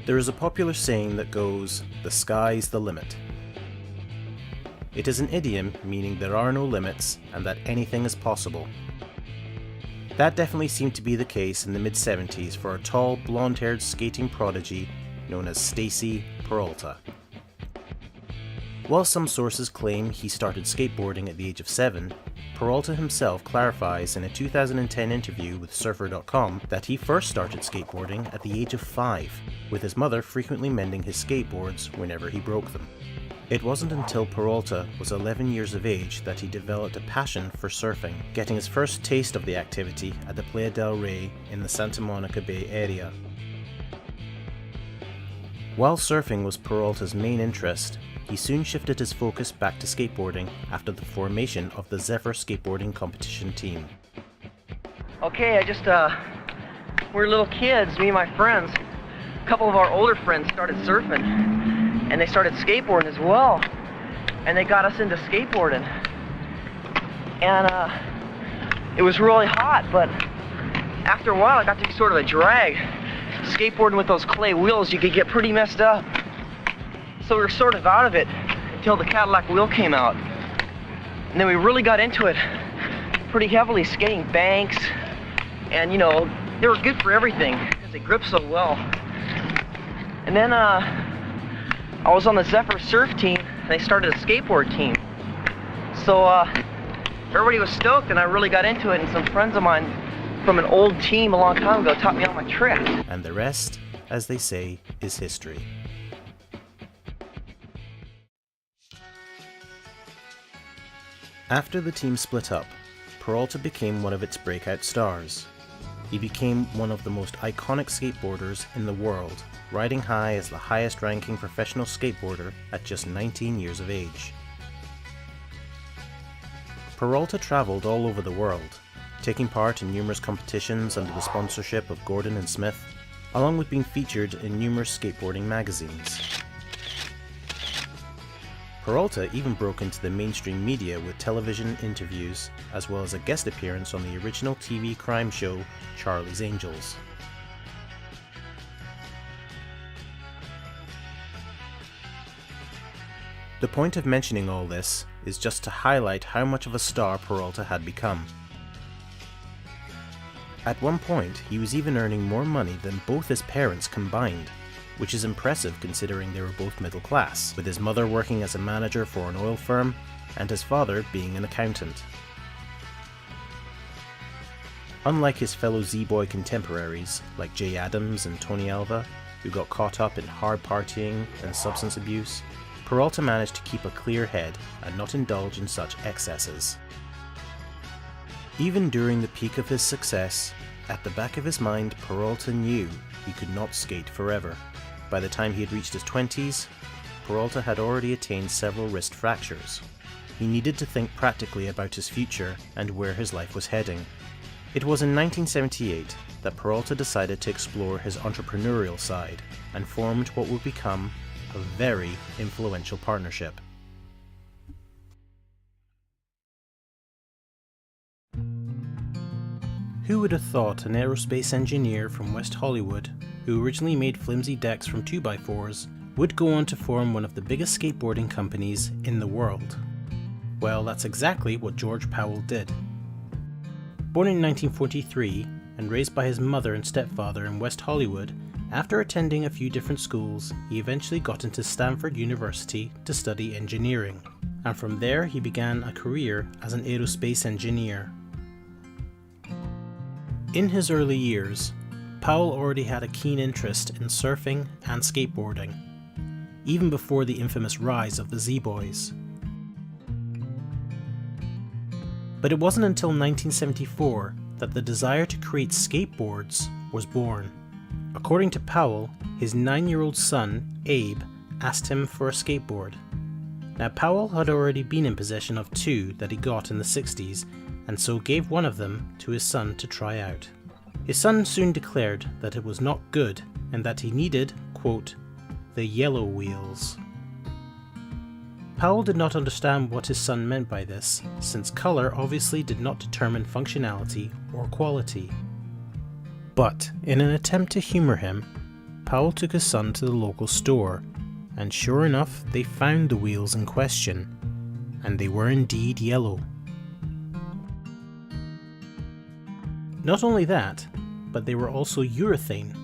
There is a popular saying that goes, "The sky's the limit." It is an idiom meaning there are no limits and that anything is possible. That definitely seemed to be the case in the mid-70s for a tall, blonde-haired skating prodigy known as Stacy Peralta. While some sources claim he started skateboarding at the age of 7, Peralta himself clarifies in a 2010 interview with Surfer.com that he first started skateboarding at the age of 5, with his mother frequently mending his skateboards whenever he broke them. It wasn't until Peralta was 11 years of age that he developed a passion for surfing, getting his first taste of the activity at the Playa del Rey in the Santa Monica Bay area. While surfing was Peralta's main interest, he soon shifted his focus back to skateboarding after the formation of the Zephyr skateboarding competition team. Okay, we're little kids, me and my friends. A couple of our older friends started surfing, and they started skateboarding as well. And they got us into skateboarding. And it was really hot, but after a while it got to be sort of a drag. Skateboarding with those clay wheels, you could get pretty messed up. So we were sort of out of it until the Cadillac wheel came out. And then we really got into it pretty heavily, skating banks. And you know, they were good for everything because they grip so well. And then I was on the Zephyr surf team and they started a skateboard team. So everybody was stoked and I really got into it, and some friends of mine from an old team a long time ago taught me all my tricks. And the rest, as they say, is history. After the team split up, Peralta became one of its breakout stars. He became one of the most iconic skateboarders in the world, riding high as the highest ranking professional skateboarder at just 19 years of age. Peralta traveled all over the world, taking part in numerous competitions under the sponsorship of Gordon and Smith, along with being featured in numerous skateboarding magazines. Peralta even broke into the mainstream media with television interviews, as well as a guest appearance on the original TV crime show Charlie's Angels. The point of mentioning all this is just to highlight how much of a star Peralta had become. At one point, he was even earning more money than both his parents combined, which is impressive considering they were both middle class, with his mother working as a manager for an oil firm and his father being an accountant. Unlike his fellow Z-Boy contemporaries like Jay Adams and Tony Alva, who got caught up in hard partying and substance abuse, Peralta managed to keep a clear head and not indulge in such excesses. Even during the peak of his success, at the back of his mind Peralta knew he could not skate forever. By the time he had reached his 20s, Peralta had already attained several wrist fractures. He needed to think practically about his future and where his life was heading. It was in 1978 that Peralta decided to explore his entrepreneurial side and formed what would become a very influential partnership. Who would have thought an aerospace engineer from West Hollywood, who originally made flimsy decks from 2x4s, would go on to form one of the biggest skateboarding companies in the world? Well, that's exactly what George Powell did. Born in 1943 and raised by his mother and stepfather in West Hollywood, after attending a few different schools, he eventually got into Stanford University to study engineering, and from there he began a career as an aerospace engineer. In his early years, Powell already had a keen interest in surfing and skateboarding, even before the infamous rise of the Zboys. But it wasn't until 1974 that the desire to create skateboards was born. According to Powell, his 9-year-old son, Abe, asked him for a skateboard. Now Powell had already been in possession of 2 that he got in the 60s, and so gave one of them to his son to try out. His son soon declared that it was not good and that he needed, quote, the yellow wheels. Powell did not understand what his son meant by this, since color obviously did not determine functionality or quality. But in an attempt to humor him, Powell took his son to the local store, and sure enough, they found the wheels in question, and they were indeed yellow. Not only that, but they were also urethane.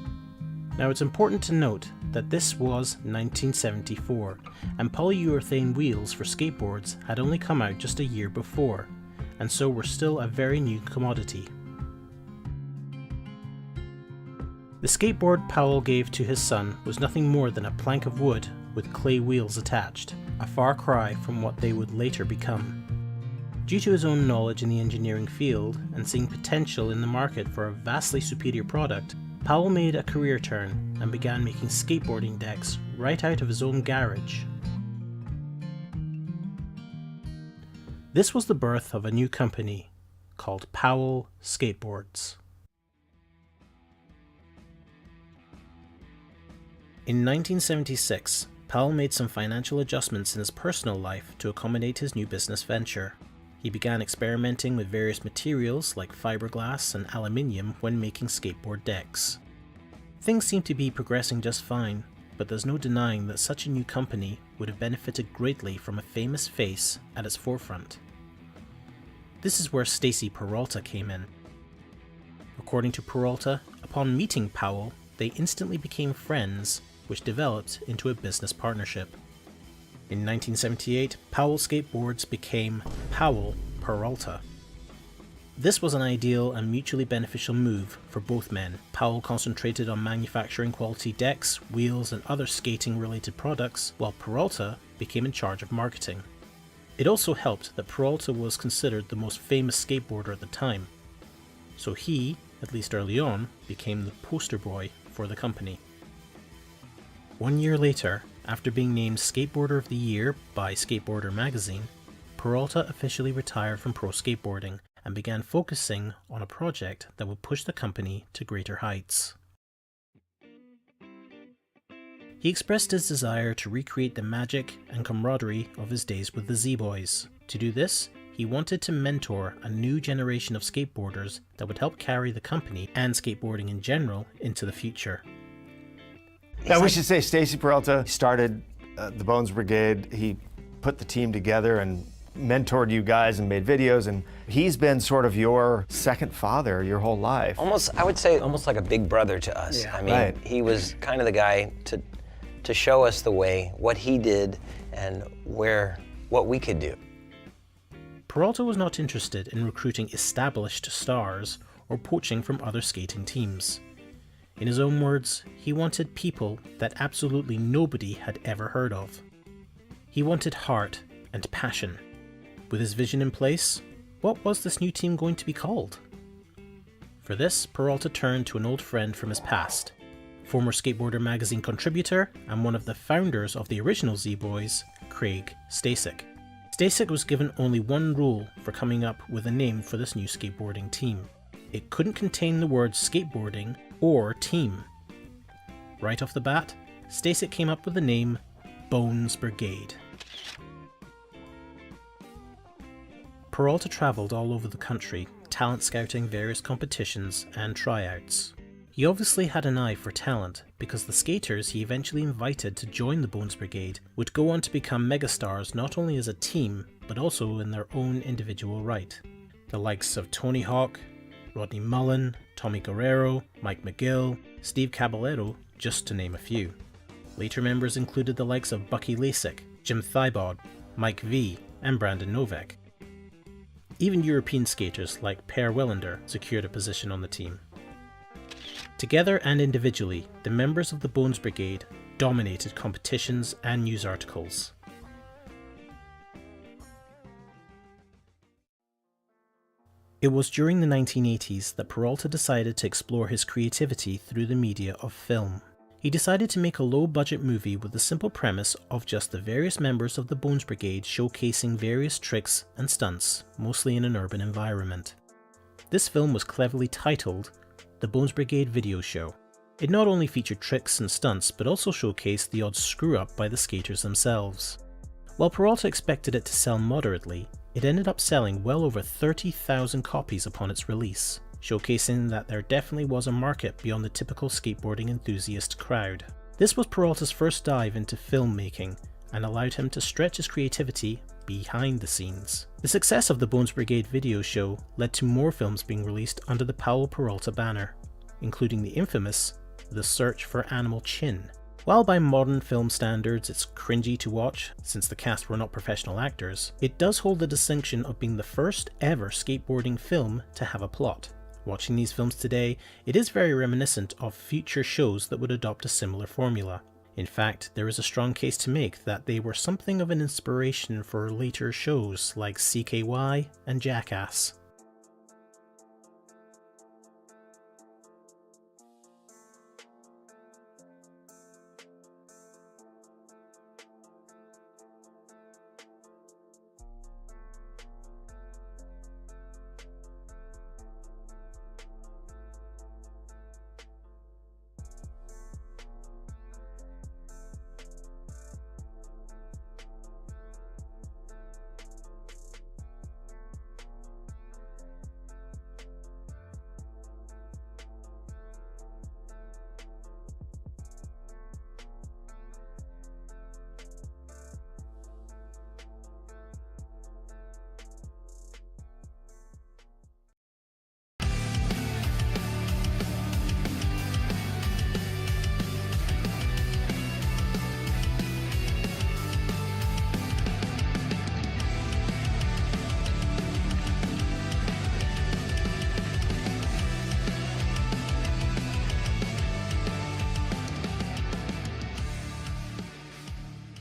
Now it's important to note that this was 1974, and polyurethane wheels for skateboards had only come out just a year before, and so were still a very new commodity. The skateboard Powell gave to his son was nothing more than a plank of wood with clay wheels attached, a far cry from what they would later become. Due to his own knowledge in the engineering field and seeing potential in the market for a vastly superior product, Powell made a career turn and began making skateboarding decks right out of his own garage. This was the birth of a new company called Powell Skateboards. In 1976, Powell made some financial adjustments in his personal life to accommodate his new business venture. He began experimenting with various materials like fiberglass and aluminium when making skateboard decks. Things seemed to be progressing just fine, but there's no denying that such a new company would have benefited greatly from a famous face at its forefront. This is where Stacy Peralta came in. According to Peralta, upon meeting Powell, they instantly became friends, which developed into a business partnership. In 1978, Powell Skateboards became Powell Peralta. This was an ideal and mutually beneficial move for both men. Powell concentrated on manufacturing quality decks, wheels, and other skating-related products, while Peralta became in charge of marketing. It also helped that Peralta was considered the most famous skateboarder at the time, so he, at least early on, became the poster boy for the company. 1 year later, after being named Skateboarder of the Year by Skateboarder magazine, Peralta officially retired from pro skateboarding and began focusing on a project that would push the company to greater heights. He expressed his desire to recreate the magic and camaraderie of his days with the Zboys. To do this, he wanted to mentor a new generation of skateboarders that would help carry the company and skateboarding in general into the future. Now we should say Stacy Peralta started the Bones Brigade. He put the team together and mentored you guys and made videos, and he's been sort of your second father your whole life. I would say almost like a big brother to us. Yeah. I mean, Right. He was kind of the guy to show us the way, what he did, and what we could do. Peralta was not interested in recruiting established stars or poaching from other skating teams. In his own words, he wanted people that absolutely nobody had ever heard of. He wanted heart and passion. With his vision in place, what was this new team going to be called? For this, Peralta turned to an old friend from his past, former Skateboarder magazine contributor and one of the founders of the original Zboys, Craig Stasek. Stasek was given only one rule for coming up with a name for this new skateboarding team. It couldn't contain the words skateboarding or team. Right off the bat, Stasek came up with the name Bones Brigade. Peralta travelled all over the country, talent scouting various competitions and tryouts. He obviously had an eye for talent, because the skaters he eventually invited to join the Bones Brigade would go on to become megastars not only as a team, but also in their own individual right. The likes of Tony Hawk, Rodney Mullen, Tommy Guerrero, Mike McGill, Steve Cabalo, just to name a few. Later members included the likes of Bucky Lasek, Jim Thibaud, Mike V, and Brandon Novak. Even European skaters like Per Welander secured a position on the team. Together and individually, the members of the Bones Brigade dominated competitions and news articles. It was during the 1980s that Peralta decided to explore his creativity through the media of film. He decided to make a low-budget movie with the simple premise of just the various members of the Bones Brigade showcasing various tricks and stunts, mostly in an urban environment. This film was cleverly titled The Bones Brigade Video Show. It not only featured tricks and stunts, but also showcased the odd screw-up by the skaters themselves. While Peralta expected it to sell moderately, it ended up selling well over 30,000 copies upon its release. showcasing that there definitely was a market beyond the typical skateboarding enthusiast crowd. This was Peralta's first dive into filmmaking and allowed him to stretch his creativity behind the scenes. The success of the Bones Brigade video show led to more films being released under the Powell Peralta banner, including the infamous The Search for Animal Chin. While by modern film standards it's cringy to watch, since the cast were not professional actors, it does hold the distinction of being the first ever skateboarding film to have a plot. Watching these films today, it is very reminiscent of future shows that would adopt a similar formula. In fact, there is a strong case to make that they were something of an inspiration for later shows like CKY and Jackass.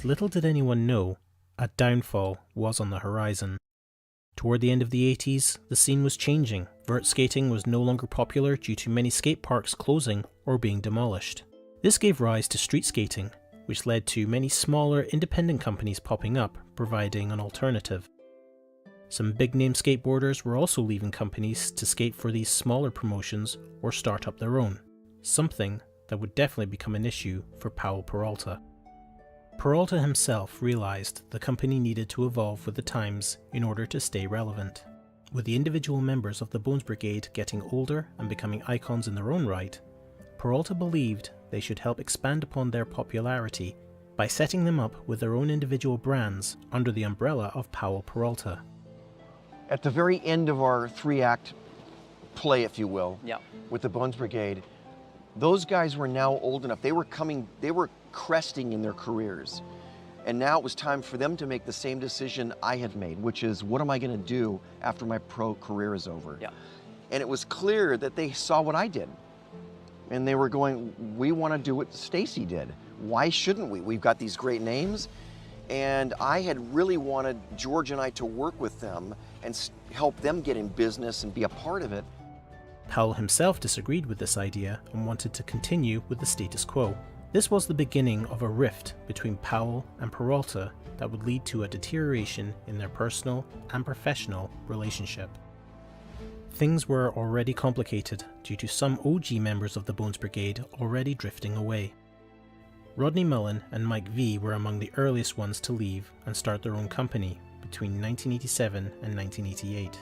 Little did anyone know, a downfall was on the horizon. Toward the end of the 80s, the scene was changing. Vert skating was no longer popular due to many skate parks closing or being demolished. This gave rise to street skating, which led to many smaller independent companies popping up, providing an alternative. Some big-name skateboarders were also leaving companies to skate for these smaller promotions or start up their own, something that would definitely become an issue for Powell Peralta. Peralta himself realized the company needed to evolve with the times in order to stay relevant. With the individual members of the Bones Brigade getting older and becoming icons in their own right, Peralta believed they should help expand upon their popularity by setting them up with their own individual brands under the umbrella of Powell Peralta. At the very end of our three-act play, if you will, with the Bones Brigade, those guys were now old enough. They were cresting in their careers. And now it was time for them to make the same decision I had made, which is, what am I going to do after my pro career is over? And it was clear that they saw what I did. And they were going, we want to do what Stacy did. Why shouldn't we? We've got these great names. And I had really wanted George and I to work with them and help them get in business and be a part of it. Powell himself disagreed with this idea and wanted to continue with the status quo. This was the beginning of a rift between Powell and Peralta that would lead to a deterioration in their personal and professional relationship. Things were already complicated due to some OG members of the Bones Brigade already drifting away. Rodney Mullen and Mike V were among the earliest ones to leave and start their own company between 1987 and 1988.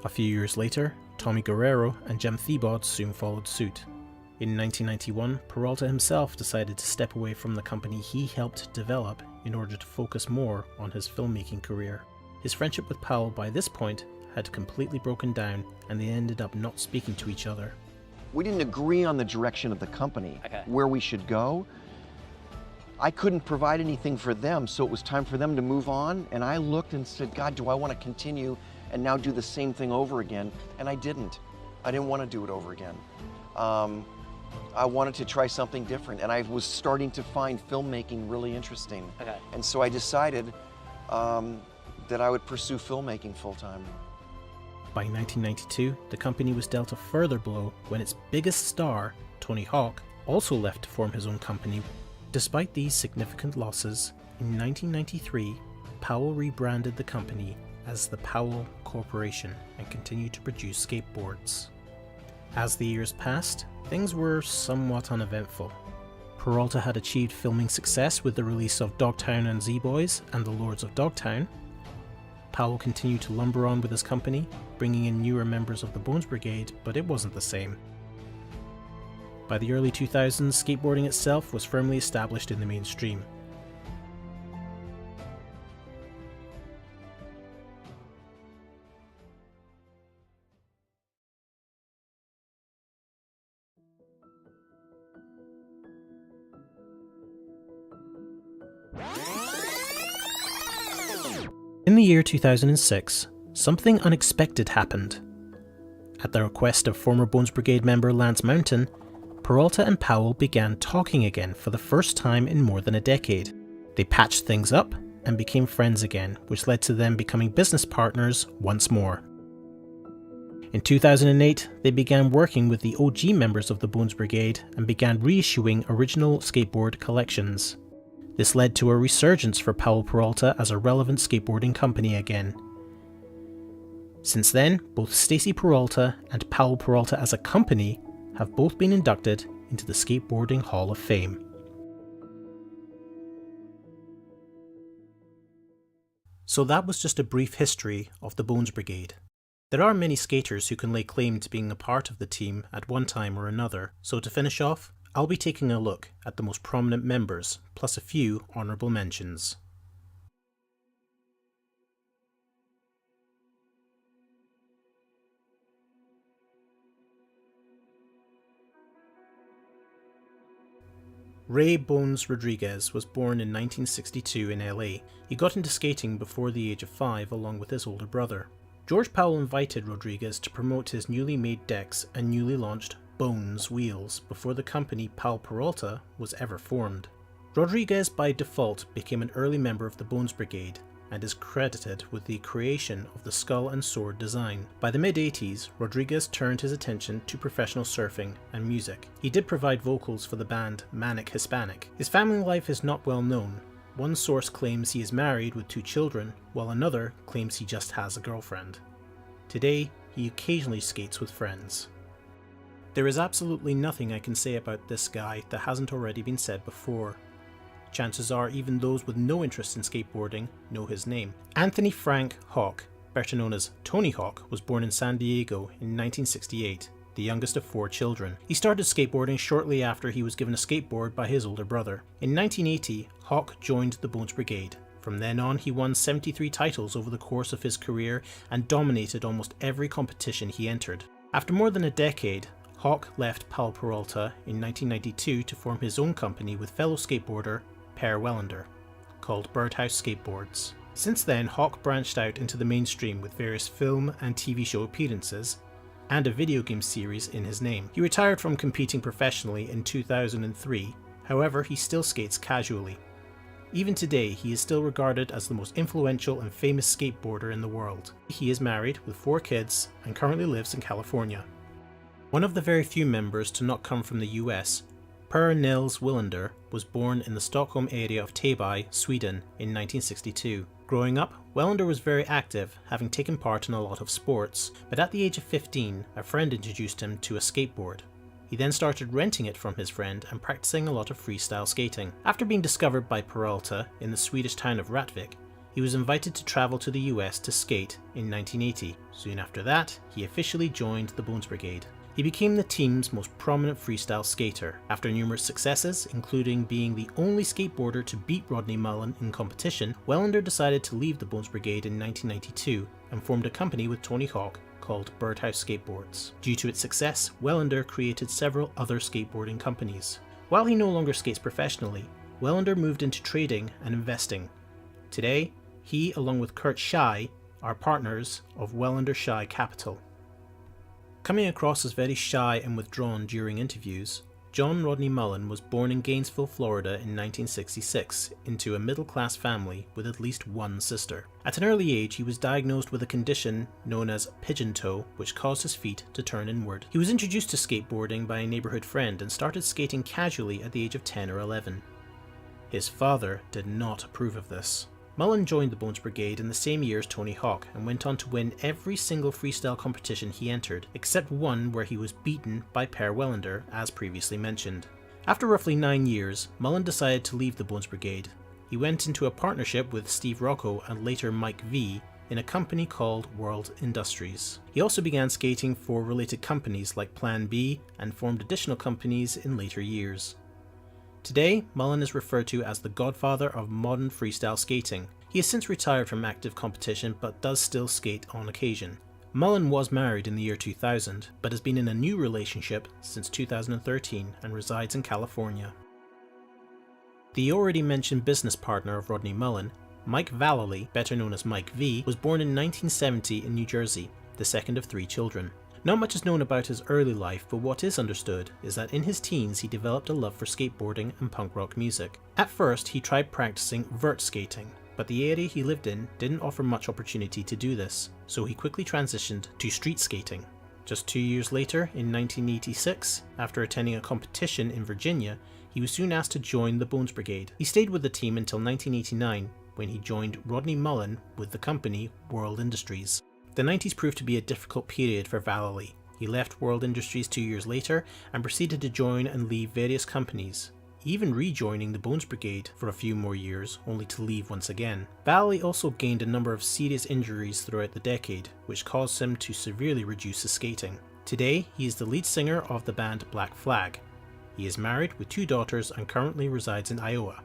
A few years later, Tommy Guerrero and Jem Thiebaud soon followed suit. In 1991, Peralta himself decided to step away from the company he helped develop in order to focus more on his filmmaking career. His friendship with Powell by this point had completely broken down and they ended up not speaking to each other. We didn't agree on the direction of the company, where we should go. I couldn't provide anything for them, so it was time for them to move on. And I looked and said, God, do I want to continue and now do the same thing over again? And I didn't. I didn't want to do it over again. I wanted to try something different, and I was starting to find filmmaking really interesting. And so I decided that I would pursue filmmaking full-time. By 1992, the company was dealt a further blow when its biggest star, Tony Hawk, also left to form his own company. Despite these significant losses, in 1993, Powell rebranded the company as the Powell Corporation and continued to produce skateboards. As the years passed, things were somewhat uneventful. Peralta had achieved filming success with the release of Dogtown and Zboys and The Lords of Dogtown. Powell continued to lumber on with his company, bringing in newer members of the Bones Brigade, but it wasn't the same. By the early 2000s, skateboarding itself was firmly established in the mainstream. In the year 2006, something unexpected happened. At the request of former Bones Brigade member Lance Mountain, Peralta and Powell began talking again for the first time in more than a decade. They patched things up and became friends again, which led to them becoming business partners once more. In 2008, they began working with the OG members of the Bones Brigade and began reissuing original skateboard collections. This led to a resurgence for Powell Peralta as a relevant skateboarding company again. Since then, both Stacy Peralta and Powell Peralta as a company have both been inducted into the Skateboarding Hall of Fame. So that was just a brief history of the Bones Brigade. There are many skaters who can lay claim to being a part of the team at one time or another, so to finish off, I'll be taking a look at the most prominent members, plus a few honourable mentions. Ray Bones Rodriguez was born in 1962 in LA. He got into skating before the age of 5 along with his older brother. George Powell invited Rodriguez to promote his newly made decks and newly launched Bones wheels before the company Powell Peralta was ever formed. Rodriguez by default became an early member of the Bones Brigade and is credited with the creation of the skull and sword design. By the mid-80s, Rodriguez turned his attention to professional surfing and music. He did provide vocals for the band Manic Hispanic. His family life is not well known. One source claims he is married with 2 children, while another claims he just has a girlfriend. Today, he occasionally skates with friends. There is absolutely nothing I can say about this guy that hasn't already been said before. Chances are even those with no interest in skateboarding know his name. Anthony Frank Hawk, better known as Tony Hawk, was born in San Diego in 1968, the youngest of 4 children. He started skateboarding shortly after he was given a skateboard by his older brother. In 1980, Hawk joined the Bones Brigade. From then on, he won 73 titles over the course of his career and dominated almost every competition he entered. After more than a decade, Hawk left Powell Peralta in 1992 to form his own company with fellow skateboarder Per Wellander, called Birdhouse Skateboards. Since then, Hawk branched out into the mainstream with various film and TV show appearances, and a video game series in his name. He retired from competing professionally in 2003, however he still skates casually. Even today, he is still regarded as the most influential and famous skateboarder in the world. He is married with 4 kids and currently lives in California. One of the very few members to not come from the US, Per Nils Willander was born in the Stockholm area of Täby, Sweden in 1962. Growing up, Wellander was very active, having taken part in a lot of sports, but at the age of 15, a friend introduced him to a skateboard. He then started renting it from his friend and practicing a lot of freestyle skating. After being discovered by Peralta in the Swedish town of Rättvik, he was invited to travel to the US to skate in 1980. Soon after that, he officially joined the Bones Brigade. He became the team's most prominent freestyle skater. After numerous successes, including being the only skateboarder to beat Rodney Mullen in competition, Wellander decided to leave the Bones Brigade in 1992 and formed a company with Tony Hawk called Birdhouse Skateboards. Due to its success, Wellander created several other skateboarding companies. While he no longer skates professionally, Wellander moved into trading and investing. Today, he, along with Kurt Schei, are partners of Wellander Schei Capital. Coming across as very shy and withdrawn during interviews, John Rodney Mullen was born in Gainesville, Florida in 1966 into a middle-class family with at least one sister. At an early age, he was diagnosed with a condition known as pigeon toe, which caused his feet to turn inward. He was introduced to skateboarding by a neighborhood friend and started skating casually at the age of 10 or 11. His father did not approve of this. Mullen joined the Bones Brigade in the same year as Tony Hawk and went on to win every single freestyle competition he entered, except one where he was beaten by Per Wellander, as previously mentioned. After roughly 9 years, Mullen decided to leave the Bones Brigade. He went into a partnership with Steve Rocco and later Mike V in a company called World Industries. He also began skating for related companies like Plan B and formed additional companies in later years. Today, Mullen is referred to as the godfather of modern freestyle skating. He has since retired from active competition but does still skate on occasion. Mullen was married in the year 2000, but has been in a new relationship since 2013 and resides in California. The already mentioned business partner of Rodney Mullen, Mike Valle, better known as Mike V, was born in 1970 in New Jersey, the second of 3 children. Not much is known about his early life, but what is understood is that in his teens he developed a love for skateboarding and punk rock music. At first he tried practicing vert skating, but the area he lived in didn't offer much opportunity to do this, so he quickly transitioned to street skating. Just 2 years later, in 1986, after attending a competition in Virginia, he was soon asked to join the Bones Brigade. He stayed with the team until 1989, when he joined Rodney Mullen with the company World Industries. The 90s proved to be a difficult period for Valle. He left World Industries 2 years later and proceeded to join and leave various companies, even rejoining the Bones Brigade for a few more years, only to leave once again. Valle also gained a number of serious injuries throughout the decade, which caused him to severely reduce his skating. Today, he is the lead singer of the band Black Flag. He is married with 2 daughters and currently resides in Iowa.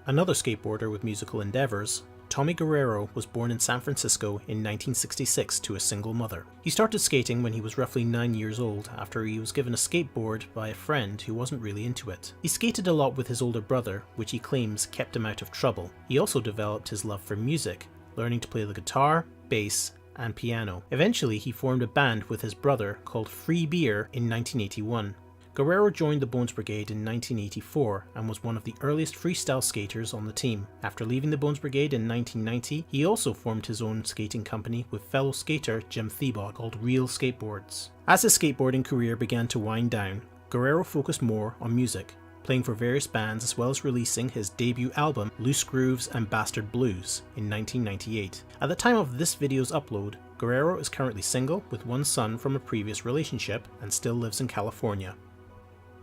Another skateboarder with musical endeavors, Tommy Guerrero, was born in San Francisco in 1966 to a single mother. He started skating when he was roughly 9 years old after he was given a skateboard by a friend who wasn't really into it. He skated a lot with his older brother, which he claims kept him out of trouble. He also developed his love for music, learning to play the guitar, bass, and piano. Eventually he formed a band with his brother called Free Beer in 1981. Guerrero joined the Bones Brigade in 1984 and was one of the earliest freestyle skaters on the team. After leaving the Bones Brigade in 1990, he also formed his own skating company with fellow skater Jim Thiebaud called Real Skateboards. As his skateboarding career began to wind down, Guerrero focused more on music, playing for various bands as well as releasing his debut album Loose Grooves and Bastard Blues in 1998. At the time of this video's upload, Guerrero is currently single with 1 son from a previous relationship and still lives in California.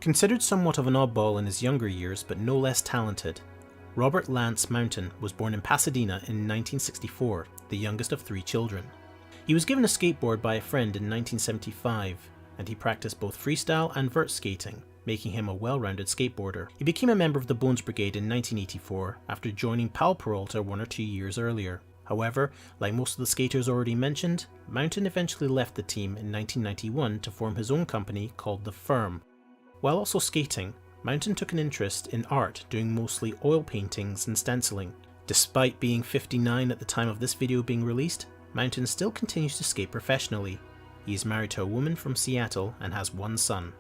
Considered somewhat of an oddball in his younger years but no less talented, Robert Lance Mountain was born in Pasadena in 1964, the youngest of 3 children. He was given a skateboard by a friend in 1975, and he practiced both freestyle and vert skating, making him a well-rounded skateboarder. He became a member of the Bones Brigade in 1984 after joining Powell Peralta 1 or 2 years earlier. However, like most of the skaters already mentioned, Mountain eventually left the team in 1991 to form his own company called The Firm. While also skating, Mountain took an interest in art, doing mostly oil paintings and stenciling. Despite being 59 at the time of this video being released, Mountain still continues to skate professionally. He is married to a woman from Seattle and has 1 son.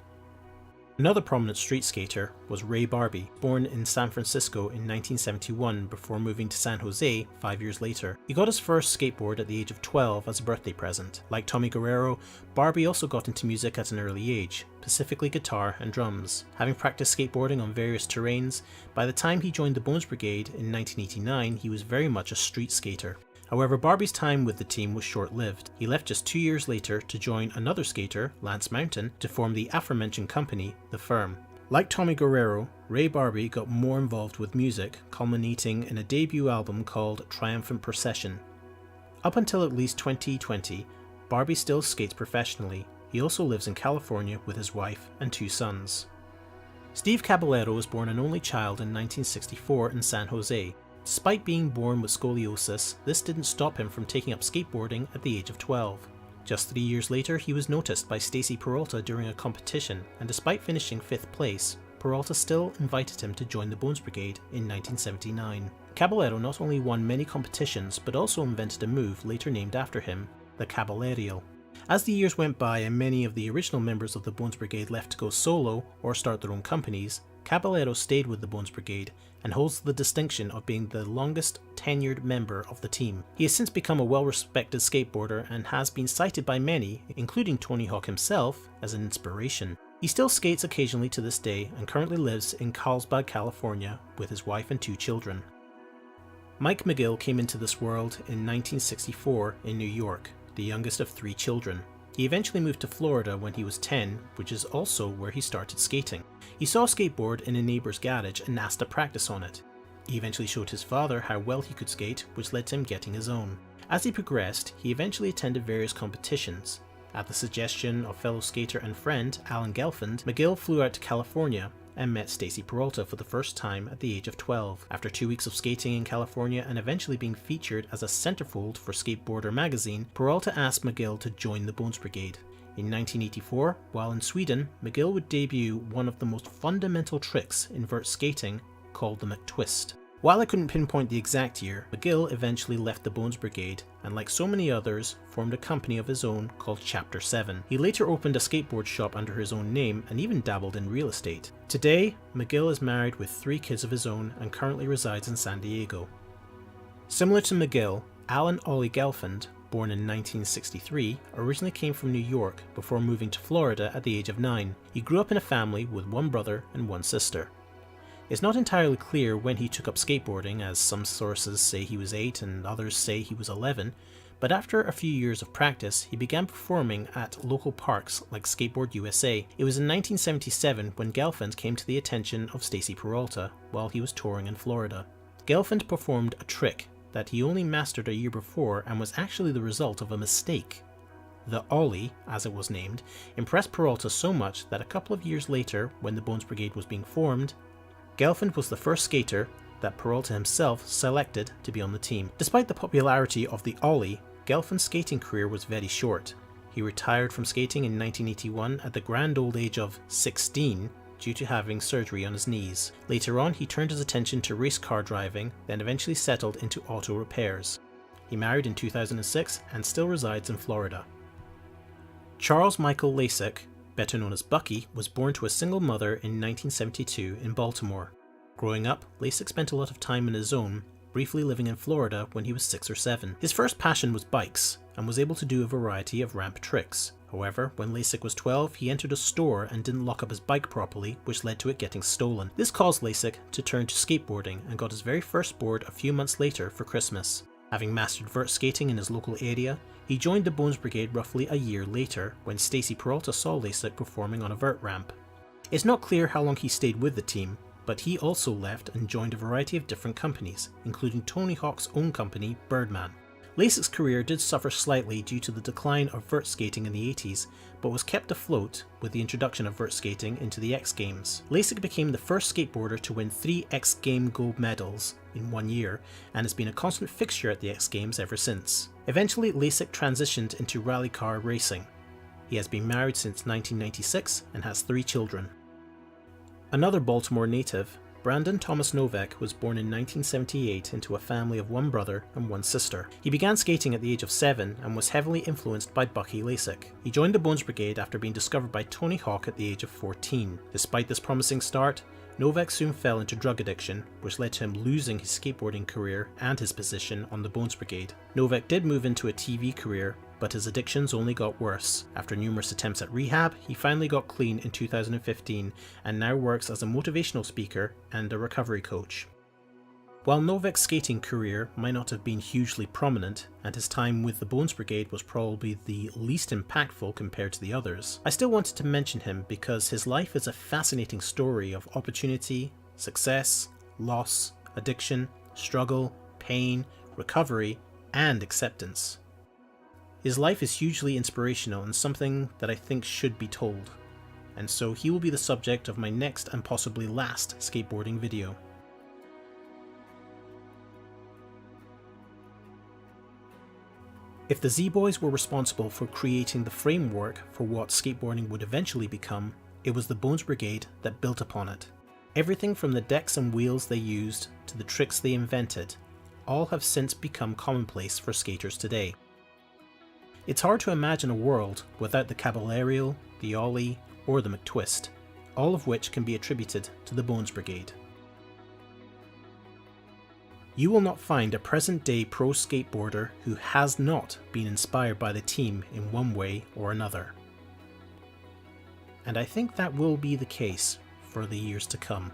Another prominent street skater was Ray Barbie, born in San Francisco in 1971 before moving to San Jose 5 years later. He got his first skateboard at the age of 12 as a birthday present. Like Tommy Guerrero, Barbie also got into music at an early age, specifically guitar and drums. Having practiced skateboarding on various terrains, by the time he joined the Bones Brigade in 1989, he was very much a street skater. However, Barbie's time with the team was short-lived. He left just 2 years later to join another skater, Lance Mountain, to form the aforementioned company, The Firm. Like Tommy Guerrero, Ray Barbie got more involved with music, culminating in a debut album called Triumphant Procession. Up until at least 2020, Barbie still skates professionally. He also lives in California with his wife and 2 sons. Steve Cabalo was born an only child in 1964 in San Jose. Despite being born with scoliosis, this didn't stop him from taking up skateboarding at the age of 12. Just 3 years later, he was noticed by Stacy Peralta during a competition, and despite finishing 5th place, Peralta still invited him to join the Bones Brigade in 1979. Caballero not only won many competitions, but also invented a move later named after him, the Caballerial. As the years went by and many of the original members of the Bones Brigade left to go solo or start their own companies, Caballero stayed with the Bones Brigade and holds the distinction of being the longest tenured member of the team. He has since become a well-respected skateboarder and has been cited by many, including Tony Hawk himself, as an inspiration. He still skates occasionally to this day and currently lives in Carlsbad, California with his wife and 2 children. Mike McGill came into this world in 1964 in New York, the youngest of 3 children. He eventually moved to Florida when he was 10, which is also where he started skating. He saw a skateboard in a neighbor's garage and asked to practice on it. He eventually showed his father how well he could skate, which led to him getting his own. As he progressed, he eventually attended various competitions. At the suggestion of fellow skater and friend Alan Gelfand, McGill flew out to California and met Stacy Peralta for the first time at the age of 12. After 2 weeks of skating in California and eventually being featured as a centerfold for Skateboarder magazine, Peralta asked McGill to join the Bones Brigade. In 1984, while in Sweden, McGill would debut one of the most fundamental tricks in vert skating called the McTwist. While I couldn't pinpoint the exact year, McGill eventually left the Bones Brigade and, like so many others, formed a company of his own called Chapter 7. He later opened a skateboard shop under his own name and even dabbled in real estate. Today, McGill is married with 3 kids of his own and currently resides in San Diego. Similar to McGill, Alan Ollie Gelfand, born in 1963, originally came from New York before moving to Florida at the age of 9. He grew up in a family with 1 brother and 1 sister. It's not entirely clear when he took up skateboarding, as some sources say he was 8 and others say he was 11, but after a few years of practice, he began performing at local parks like Skateboard USA. It was in 1977 when Gelfand came to the attention of Stacy Peralta while he was touring in Florida. Gelfand performed a trick that he only mastered a year before and was actually the result of a mistake. The Ollie, as it was named, impressed Peralta so much that a couple of years later, when the Bones Brigade was being formed, Gelfand was the first skater that Peralta himself selected to be on the team. Despite the popularity of the Ollie, Gelfand's skating career was very short. He retired from skating in 1981 at the grand old age of 16 due to having surgery on his knees. Later on, he turned his attention to race car driving, then eventually settled into auto repairs. He married in 2006 and still resides in Florida. Charles Michael Lasek, better known as Bucky, was born to a single mother in 1972 in Baltimore. Growing up, Lasek spent a lot of time on his own, briefly living in Florida when he was 6 or 7. His first passion was bikes, and was able to do a variety of ramp tricks. However, when Lasek was 12, he entered a store and didn't lock up his bike properly, which led to it getting stolen. This caused Lasek to turn to skateboarding and got his very first board a few months later for Christmas. Having mastered vert skating in his local area, he joined the Bones Brigade roughly a year later when Stacy Peralta saw Lasek performing on a vert ramp. It's not clear how long he stayed with the team, but he also left and joined a variety of different companies, including Tony Hawk's own company, Birdman. Lasek's career did suffer slightly due to the decline of vert skating in the 80s, but was kept afloat with the introduction of vert skating into the X Games. Lasek became the first skateboarder to win 3 X Game gold medals in 1 year, and has been a constant fixture at the X Games ever since. Eventually, Lasek transitioned into rally car racing. He has been married since 1996 and has 3 children. Another Baltimore native, Brandon Thomas Novak, was born in 1978 into a family of 1 brother and 1 sister. He began skating at the age of 7 and was heavily influenced by Bucky Lasek. He joined the Bones Brigade after being discovered by Tony Hawk at the age of 14. Despite this promising start, Novak soon fell into drug addiction, which led to him losing his skateboarding career and his position on the Bones Brigade. Novak did move into a TV career, but his addictions only got worse. After numerous attempts at rehab, he finally got clean in 2015 and now works as a motivational speaker and a recovery coach. While Novak's skating career might not have been hugely prominent, and his time with the Bones Brigade was probably the least impactful compared to the others, I still wanted to mention him because his life is a fascinating story of opportunity, success, loss, addiction, struggle, pain, recovery, and acceptance. His life is hugely inspirational and something that I think should be told, and so he will be the subject of my next and possibly last skateboarding video. If the Zboys were responsible for creating the framework for what skateboarding would eventually become, it was the Bones Brigade that built upon it. Everything from the decks and wheels they used to the tricks they invented, all have since become commonplace for skaters today. It's hard to imagine a world without the Cabalo, the Ollie, or the McTwist, all of which can be attributed to the Bones Brigade. You will not find a present-day pro skateboarder who has not been inspired by the team in one way or another. And I think that will be the case for the years to come.